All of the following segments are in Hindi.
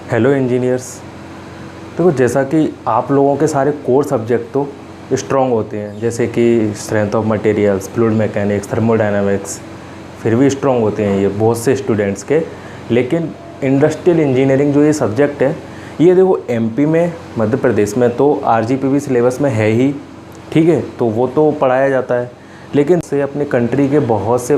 Hello engineers. देखो, जैसा कि आप लोगों के सारे कोर सब्जेक्ट तो स्ट्रॉन्ग होते हैं, जैसे कि strength of materials, fluid mechanics, thermodynamics, फिर भी स्ट्रॉन्ग होते हैं ये बहुत से स्टूडेंट्स के। लेकिन इंडस्ट्रियल इंजीनियरिंग जो ये सब्जेक्ट है, ये देखो एमपी में, मध्य प्रदेश में तो आरजीपीवी सिलेबस में है ही, ठीक है, तो वो तो पढ़ाया जाता है। लेकिन से अपने कंट्री के बहुत से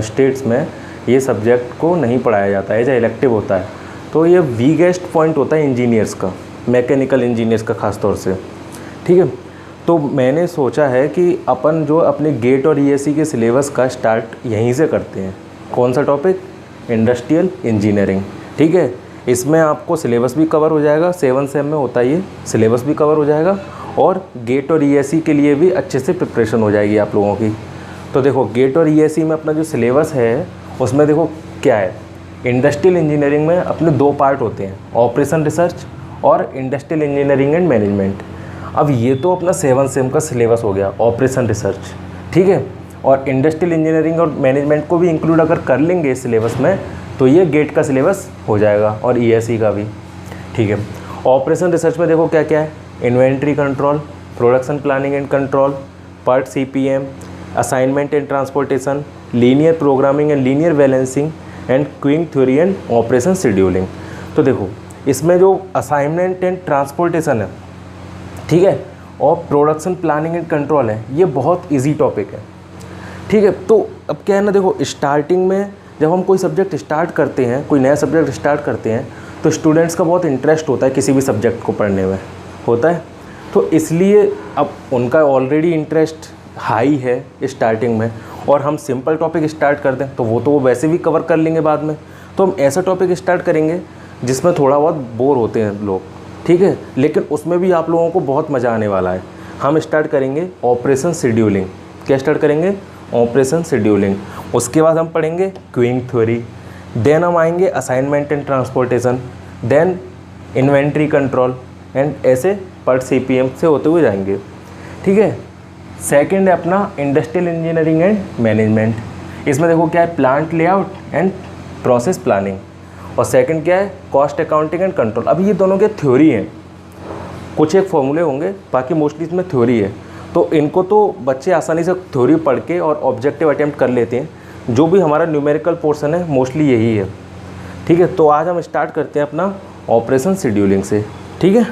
स्टेट्स में ये सब्जेक्ट को नहीं पढ़ाया जाता है, या इलेक्टिव होता है। तो ये वीकेस्ट पॉइंट होता है इंजीनियर्स का, मैकेनिकल इंजीनियर्स का ख़ास तौर से, ठीक है। तो मैंने सोचा है कि अपन जो अपने गेट और ईएससी के सिलेबस का स्टार्ट यहीं से करते हैं। कौन सा टॉपिक? इंडस्ट्रियल इंजीनियरिंग, ठीक है। इसमें आपको सिलेबस भी कवर हो जाएगा, 7 सेम में होता है ये, सिलेबस भी कवर हो जाएगा और गेट और ईएससी के लिए भी अच्छे से प्रिपरेशन हो जाएगी आप लोगों की। तो देखो, गेट और ईएससी में अपना जो सिलेबस है उसमें देखो क्या है। इंडस्ट्रियल इंजीनियरिंग में अपने 2 पार्ट होते हैं, ऑपरेशन रिसर्च और इंडस्ट्रियल इंजीनियरिंग एंड मैनेजमेंट। अब ये तो अपना 7 सेम का सिलेबस हो गया, ऑपरेशन रिसर्च, ठीक है। और इंडस्ट्रियल इंजीनियरिंग और मैनेजमेंट को भी इंक्लूड अगर कर लेंगे इस सिलेबस में तो ये गेट का सिलेबस हो जाएगा और ईएससी का भी, ठीक है। ऑपरेशन रिसर्च में देखो क्या क्या है, inventory control, production planning and control, part CPM, assignment and transportation, linear programming and linear balancing and queuing theory and operation scheduling. तो देखो, इसमें जो असाइनमेंट एंड ट्रांसपोर्टेशन है, ठीक है, और प्रोडक्शन प्लानिंग एंड कंट्रोल है, ये बहुत इजी टॉपिक है, ठीक है। तो अब क्या है ना, देखो स्टार्टिंग में जब हम कोई सब्जेक्ट स्टार्ट करते हैं, कोई नया सब्जेक्ट स्टार्ट करते हैं, तो स्टूडेंट्स का बहुत इंटरेस्ट होता है किसी भी सब्जेक्ट को पढ़ने में, होता है। तो इसलिए अब उनका ऑलरेडी इंटरेस्ट हाई है स्टार्टिंग में, और हम सिंपल टॉपिक स्टार्ट कर दें तो वो वैसे भी कवर कर लेंगे बाद में। तो हम ऐसा टॉपिक स्टार्ट करेंगे जिसमें थोड़ा बहुत बोर होते हैं लोग, ठीक है, लेकिन उसमें भी आप लोगों को बहुत मज़ा आने वाला है। हम स्टार्ट करेंगे ऑपरेशन शेड्यूलिंग। क्या स्टार्ट करेंगे? Operation scheduling. उसके बाद हम पढ़ेंगे क्यूइंग थ्योरी, देन हम आएंगे assignment and transportation, then inventory control, and ऐसे पार्ट सीपीएम से होते हुए जाएंगे, ठीक है। सेकंड है अपना इंडस्ट्रियल इंजीनियरिंग एंड मैनेजमेंट। इसमें देखो क्या है, plant layout and process planning, और सेकंड क्या है, कॉस्ट अकाउंटिंग एंड कंट्रोल। अभी ये दोनों के थ्योरी हैं, कुछ एक फॉर्मूले होंगे, बाकी मोस्टली इसमें थ्योरी है। तो इनको तो बच्चे आसानी से थ्योरी पढ़ के और ऑब्जेक्टिव अटेम्प्ट कर लेते हैं। जो भी हमारा न्यूमेरिकल पोर्शन है मोस्टली यही है, ठीक है। तो आज हम स्टार्ट करते हैं अपना ऑपरेशन शेड्यूलिंग से, ठीक है।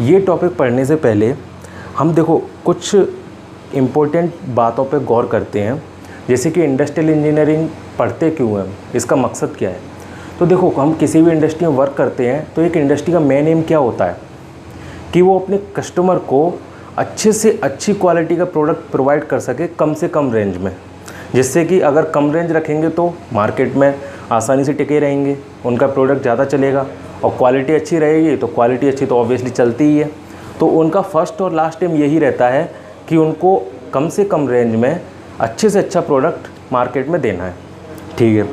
ये टॉपिक पढ़ने से पहले हम देखो कुछ इम्पोर्टेंट बातों पे गौर करते हैं, जैसे कि इंडस्ट्रियल इंजीनियरिंग पढ़ते क्यों हैं, इसका मकसद क्या है। तो देखो, हम किसी भी इंडस्ट्री में वर्क करते हैं तो एक इंडस्ट्री का मेन एम क्या होता है कि वो अपने कस्टमर को अच्छे से अच्छी क्वालिटी का प्रोडक्ट प्रोवाइड कर सके कम से कम रेंज में, जिससे कि अगर कम रेंज रखेंगे तो मार्केट में आसानी से टिके रहेंगे, उनका प्रोडक्ट ज़्यादा चलेगा, और क्वालिटी अच्छी रहेगी तो क्वालिटी अच्छी तो ऑब्वियसली चलती ही है। तो उनका फर्स्ट और लास्ट एम यही रहता है कि उनको कम से कम रेंज में अच्छे से अच्छा प्रोडक्ट मार्केट में देना है, ठीक है।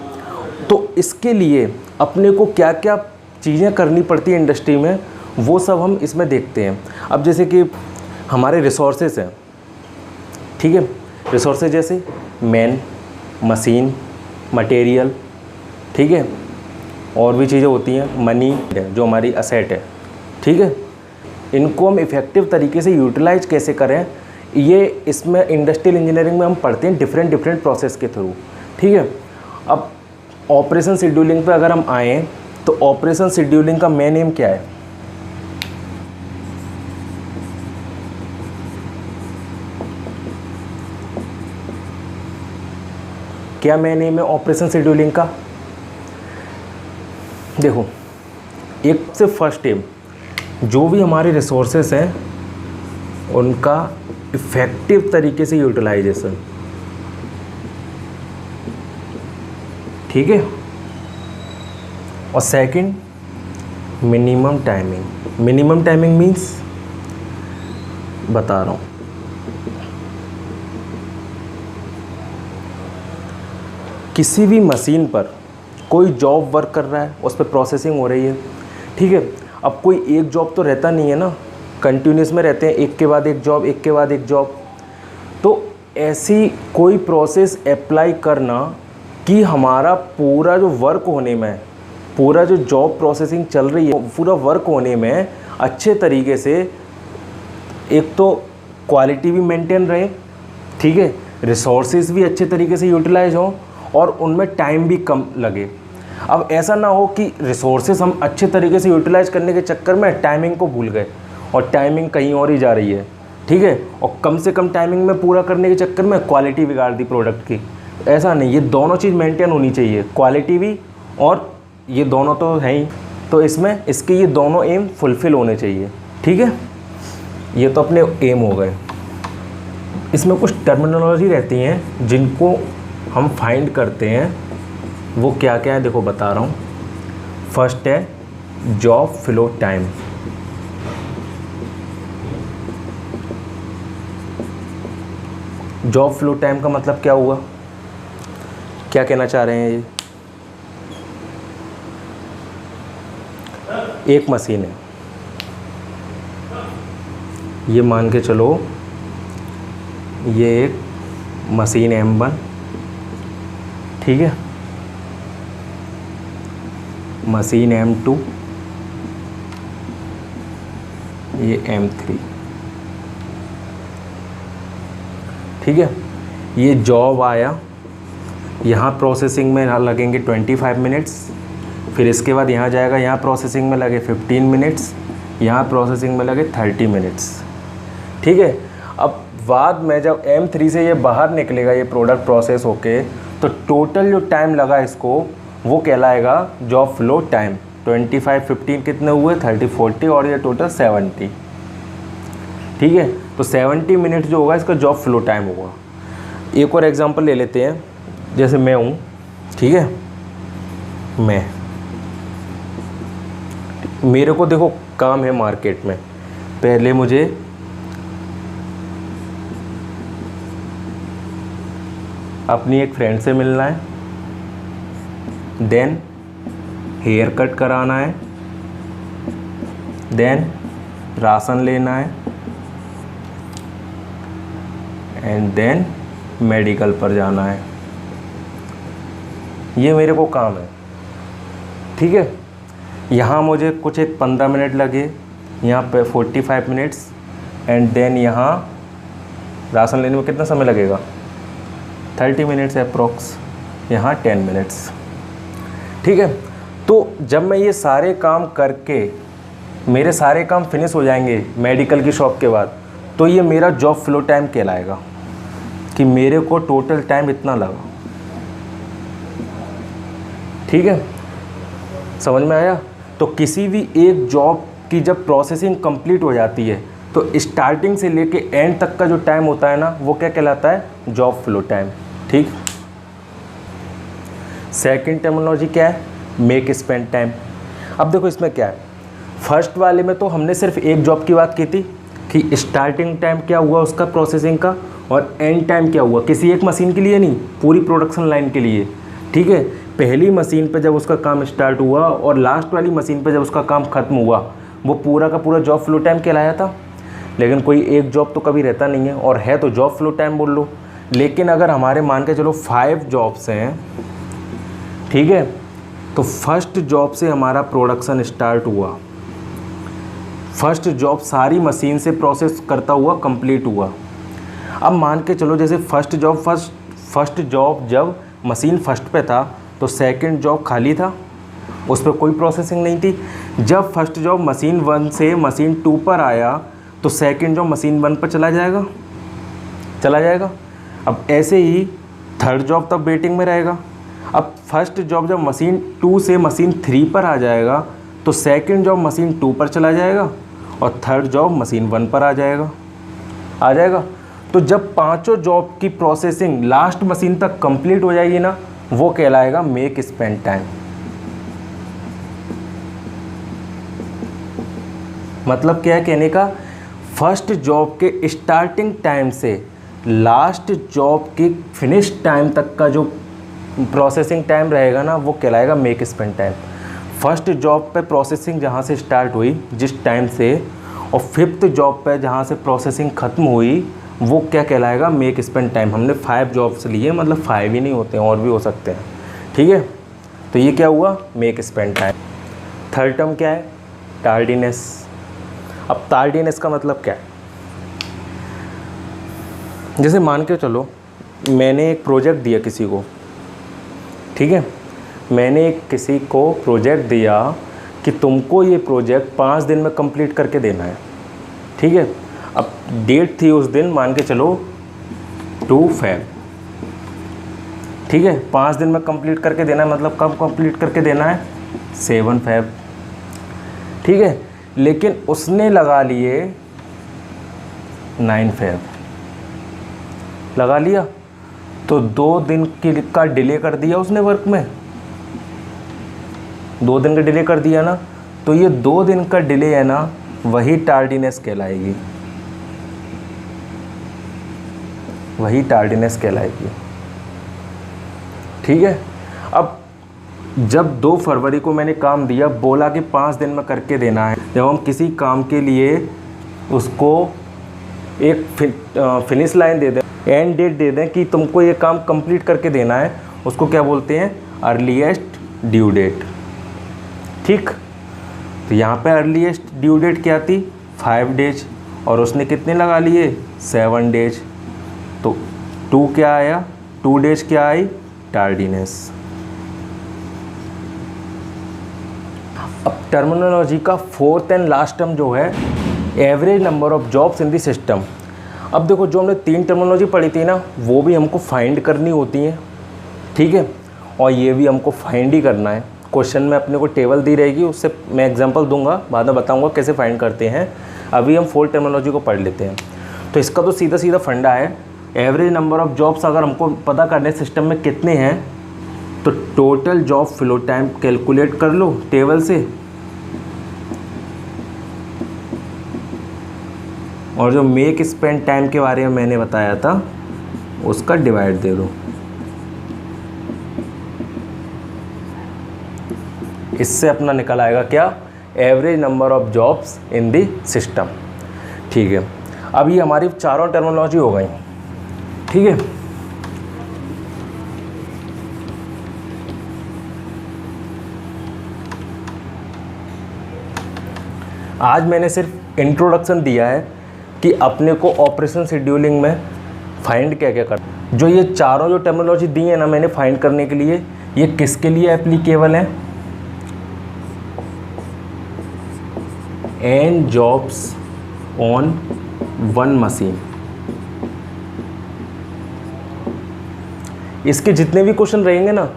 तो इसके लिए अपने को क्या क्या चीज़ें करनी पड़ती है इंडस्ट्री में, वो सब हम इसमें देखते हैं। अब जैसे कि हमारे रिसोर्सेज हैं, ठीक है, रिसोर्सेज जैसे मैन, मशीन, मटेरियल, ठीक है, और भी चीज़ें होती हैं, मनी जो हमारी असेट है, ठीक है। इनको हम इफ़ेक्टिव तरीके से यूटिलाइज कैसे करें, ये इसमें इंडस्ट्रियल इंजीनियरिंग में हम पढ़ते हैं डिफरेंट प्रोसेस के थ्रू, ठीक है। अब ऑपरेशन शेड्यूलिंग पे अगर हम आएँ तो ऑपरेशन शेड्यूलिंग का मेन एम क्या है? क्या मेन एम है ऑपरेशन शेड्यूलिंग का? देखो, एक से फर्स्ट एम, जो भी हमारे रिसोर्सेस हैं उनका इफ़ेक्टिव तरीके से यूटिलाइजेशन, ठीक है। और second, minimum timing. Minimum timing means, बता रहा हूँ, किसी भी मशीन पर कोई जॉब वर्क कर रहा है, उस पर प्रोसेसिंग हो रही है, ठीक है। अब कोई एक जॉब तो रहता नहीं है ना, कंटिन्यूस में रहते हैं, एक के बाद एक जॉब, एक के बाद एक जॉब। तो ऐसी कोई प्रोसेस अप्लाई करना कि हमारा पूरा जो वर्क होने में, पूरा जो जॉब प्रोसेसिंग चल रही है, पूरा वर्क होने में अच्छे तरीके से, एक तो क्वालिटी भी मेंटेन रहे, ठीक है, रिसोर्सेज भी अच्छे तरीके से यूटिलाइज हों और उनमें टाइम भी कम लगे। अब ऐसा ना हो कि रिसोर्सेज हम अच्छे तरीके से यूटिलाइज करने के चक्कर में टाइमिंग को भूल गए और टाइमिंग कहीं और ही जा रही है, ठीक है, और कम से कम टाइमिंग में पूरा करने के चक्कर में क्वालिटी बिगाड़ दी प्रोडक्ट की। ऐसा नहीं, ये दोनों चीज़ मेंटेन होनी चाहिए, क्वालिटी भी और ये दोनों तो हैं ही, तो इसमें इसके ये दोनों एम फुलफ़िल होने चाहिए, ठीक है। ये तो अपने एम हो गए। इसमें कुछ टर्मिनोलॉजी रहती हैं जिनको हम फाइंड करते हैं, वो क्या क्या है देखो बता रहा हूँ। फर्स्ट है job flow time. Job flow time का मतलब क्या हुआ, क्या कहना चाह रहे हैं ये? एक मशीन है, ये मान के चलो ये एक मशीन M1, ठीक है, मशीन M2, ये M3, ठीक है। ये जॉब आया, यहाँ प्रोसेसिंग में लगेंगे 25 मिनट्स, फिर इसके बाद यहाँ जाएगा, यहाँ प्रोसेसिंग में लगे 15 मिनट्स, यहाँ प्रोसेसिंग में लगे 30 मिनट्स, ठीक है। अब बाद में जब M3 से ये बाहर निकलेगा, ये प्रोडक्ट प्रोसेस होके, तो टोटल जो टाइम लगा इसको वो कहलाएगा जॉब फ्लो टाइम। 25 15 कितने हुए, 30 40 और ये टोटल 70, ठीक है। तो 70 मिनट जो होगा इसका जॉब फ्लो टाइम होगा। एक और एग्जांपल ले लेते हैं, जैसे मैं हूँ, ठीक है, मेरे को देखो काम है मार्केट में, पहले मुझे अपनी एक फ्रेंड से मिलना है, देन हेयर कट कराना है, देन राशन लेना है, एंड देन मेडिकल पर जाना है। ये मेरे को काम है, ठीक है। यहाँ मुझे कुछ एक 15 मिनट लगे, यहाँ पे 45 मिनट्स, एंड देन यहाँ राशन लेने में कितना समय लगेगा, 30 मिनट्स अप्रोक्स, यहाँ 10 मिनट्स, ठीक है। तो जब मैं ये सारे काम करके, मेरे सारे काम फिनिश हो जाएंगे मेडिकल की शॉप के बाद, तो ये मेरा जॉब फ्लो टाइम कहलाएगा कि मेरे को टोटल टाइम इतना लगा, ठीक है, समझ में आया। तो किसी भी एक जॉब की जब प्रोसेसिंग कंप्लीट हो जाती है, तो स्टार्टिंग से लेके एंड तक का जो टाइम होता है ना, वो क्या कहलाता है, जॉब फ्लो टाइम, ठीक। सेकंड टर्मिनोलॉजी क्या है, मेक स्पेंड टाइम। अब देखो इसमें क्या है, फर्स्ट वाले में तो हमने सिर्फ एक जॉब की बात की थी कि स्टार्टिंग टाइम क्या हुआ उसका प्रोसेसिंग का, और एंड टाइम क्या हुआ, किसी एक मशीन के लिए नहीं, पूरी प्रोडक्शन लाइन के लिए, ठीक है। पहली मशीन पे जब उसका काम स्टार्ट हुआ और लास्ट वाली मशीन पे जब उसका काम ख़त्म हुआ, वो पूरा का पूरा जॉब फ्लो टाइम कहलाया था। लेकिन कोई एक जॉब तो कभी रहता नहीं है, और है तो जॉब फ्लो टाइम बोल लो। लेकिन अगर हमारे मान के चलो 5 जॉब्स हैं, ठीक है, तो फर्स्ट जॉब से हमारा प्रोडक्शन स्टार्ट हुआ, फर्स्ट जॉब सारी मशीन से प्रोसेस करता हुआ कंप्लीट हुआ। अब मान के चलो जैसे फर्स्ट जॉब जब मशीन फर्स्ट पे था, तो सेकंड जॉब खाली था, उस पर कोई प्रोसेसिंग नहीं थी। जब फर्स्ट जॉब मशीन 1 से मशीन 2 पर आया, तो सेकंड जॉब मशीन 1 पर चला जाएगा। अब ऐसे ही थर्ड जॉब तब वेटिंग में रहेगा। अब फर्स्ट जॉब जब मशीन 2 से मशीन 3 पर आ जाएगा, तो सेकंड जॉब मशीन 2 पर चला जाएगा और थर्ड जॉब मशीन 1 पर आ जाएगा। तो जब पांचों जॉब की प्रोसेसिंग लास्ट मशीन तक कंप्लीट हो जाएगी ना, वो कहलाएगा मेक स्पेंड टाइम। मतलब क्या है कहने का, फर्स्ट जॉब के स्टार्टिंग टाइम से लास्ट जॉब के फिनिश टाइम तक का जो प्रोसेसिंग टाइम रहेगा ना वो कहलाएगा make spend time. First job पे प्रोसेसिंग जहाँ से स्टार्ट हुई जिस टाइम से, और फिफ्थ जॉब पे जहाँ से प्रोसेसिंग ख़त्म हुई वो क्या कहलाएगा, मेक स्पेंड टाइम। हमने 5 जॉब्स लिए, मतलब 5 ही नहीं होते हैं और भी हो सकते हैं, ठीक है। तो ये क्या हुआ, make spend time. Third term क्या है, टार्डीनेस। अब टार्डीनेस का मतलब क्या है, जैसे मान के चलो मैंने एक प्रोजेक्ट दिया किसी को, ठीक है, मैंने किसी को प्रोजेक्ट दिया कि तुमको ये प्रोजेक्ट 5 दिन में कंप्लीट करके देना है, ठीक है। अब डेट थी उस दिन, मान के चलो 2 फेब, ठीक है। 5 दिन में कंप्लीट करके देना है, मतलब कब कंप्लीट करके देना है, 7 फेब, ठीक है। लेकिन उसने लगा लिए 9 फेब, लगा लिया, तो 2 दिन का डिले कर दिया उसने वर्क में, 2 दिन का डिले कर दिया ना। तो ये 2 दिन का डिले है ना, वही टार्डीनेस कहलाएगी, वही टार्डीनेस कहलाएगी, ठीक है। अब जब 2 फरवरी को मैंने काम दिया, बोला कि 5 दिन में करके देना है, जब हम किसी काम के लिए उसको एक फिनिश लाइन दे दें, एंड डेट दे दें कि तुमको ये काम कंप्लीट करके देना है, उसको क्या बोलते हैं, अर्लीस्ट ड्यू डेट, ठीक। तो यहाँ पे अर्लीस्ट ड्यू डेट क्या थी, 5 डेज, और उसने कितने लगा लिए, 7 डेज। तो 2 क्या आया, 2 डेज क्या आई, टार्डीनेस। अब टर्मिनोलॉजी का फोर्थ एंड लास्ट टर्म जो है, average number of jobs in the system. अब देखो जो हमने 3 टर्मिनोलॉजी पढ़ी थी ना, वो भी हमको फाइंड करनी होती हैं, ठीक है, और ये भी हमको फाइंड ही करना है। क्वेश्चन में अपने को टेबल दी रहेगी, उससे मैं एग्जांपल दूंगा, बाद में बताऊंगा कैसे फाइंड करते हैं। अभी हम 4 टर्मिनोलॉजी को पढ़ लेते हैं। तो इसका तो सीधा सीधा फंडा है, एवरेज नंबर ऑफ जॉब्स अगर हमको पता करने सिस्टम में कितने हैं, तो total job flow time calculate कर लो टेबल से, और जो मेक स्पेंड टाइम के बारे में मैंने बताया था उसका डिवाइड दे दो। इससे अपना निकल आएगा क्या, average number of jobs in the system, ठीक है। अब ये हमारी चारों टर्मिनोलॉजी हो गई, ठीक है। आज मैंने सिर्फ इंट्रोडक्शन दिया है कि अपने को ऑपरेशन शेड्यूलिंग में फाइंड क्या क्या करना। जो ये चारों जो टर्मिनोलॉजी दी है ना मैंने फाइंड करने के लिए, ये किसके लिए एप्लीकेबल है, एन जॉब्स ऑन 1 मशीन। इसके जितने भी क्वेश्चन रहेंगे ना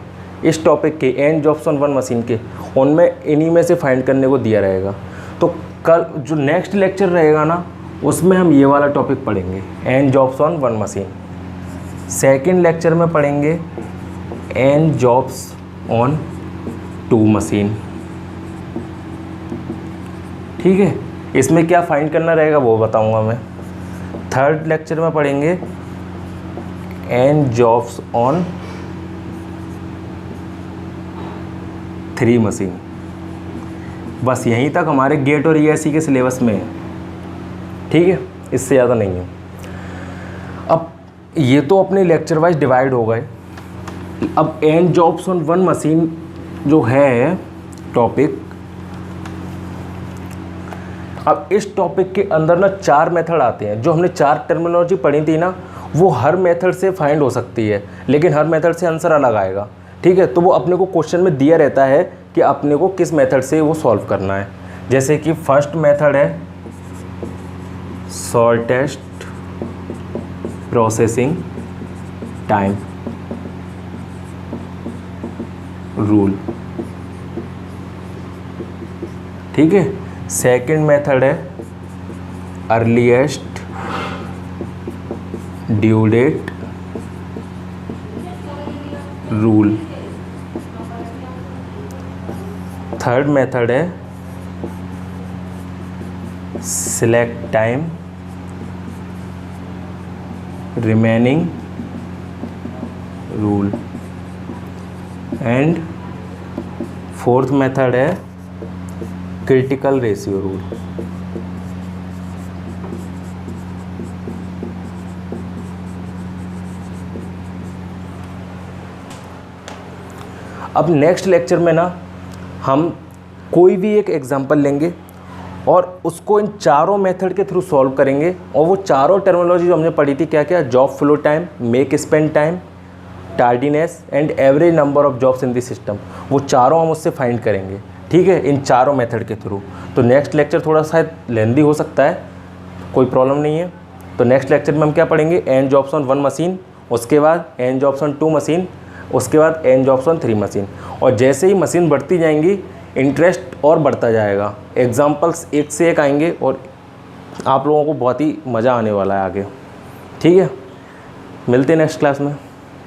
इस टॉपिक के, एन जॉब्स ऑन 1 मशीन के, उनमें इन्हीं में से फाइंड करने को दिया रहेगा। तो कल जो नेक्स्ट लेक्चर रहेगा ना उसमें हम ये वाला टॉपिक पढ़ेंगे, n jobs on 1 machine. Second lecture में पढ़ेंगे एन जॉब्स ऑन 2 मशीन, ठीक है। इसमें क्या फाइंड करना रहेगा वो बताऊंगा मैं। थर्ड लेक्चर में पढ़ेंगे एन जॉब्स ऑन 3 मशीन। बस यहीं तक हमारे गेट और ईएससी के सिलेबस में है, ठीक है, इससे ज़्यादा नहीं है। अब ये तो अपने लेक्चर वाइज डिवाइड हो गए। अब एन जॉब्स ऑन 1 मशीन जो है टॉपिक, अब इस टॉपिक के अंदर ना 4 मेथड आते हैं। जो हमने 4 टर्मिनोलॉजी पढ़ी थी ना, वो हर मेथड से फाइंड हो सकती है, लेकिन हर मेथड से आंसर अलग आएगा, ठीक है। तो वो अपने को क्वेश्चन में दिया रहता है कि अपने को किस मेथड से वो सॉल्व करना है। जैसे कि फर्स्ट मेथड है शॉर्टेस्ट प्रोसेसिंग टाइम रूल, ठीक है। सेकंड मेथड है earliest due date rule. Third method है select time remaining rule. And fourth method है क्रिटिकल रेशियो रूल। अब नेक्स्ट लेक्चर में ना हम कोई भी एक एग्जांपल लेंगे और उसको इन चारों मेथड के थ्रू सॉल्व करेंगे, और वो चारों टर्मिनोलॉजी जो हमने पढ़ी थी क्या क्या, job flow time, make spend time, tardiness and average number of jobs in the system, वो चारों हम उससे फाइंड करेंगे, ठीक है, इन चारों मेथड के थ्रू। तो नेक्स्ट लेक्चर थोड़ा शायद लेंदी हो सकता है, कोई प्रॉब्लम नहीं है। तो नेक्स्ट लेक्चर में हम क्या पढ़ेंगे, एन जॉब्स ऑन 1 मशीन, उसके बाद एन जॉब्स ऑन 2 मशीन, उसके बाद एन जॉब्स ऑन 3 मशीन। और जैसे ही मशीन बढ़ती जाएंगी इंटरेस्ट और बढ़ता जाएगा, एग्जाम्पल्स एक से एक आएंगे और आप लोगों को बहुत ही मज़ा आने वाला है आगे, ठीक है। मिलते हैं नेक्स्ट क्लास में।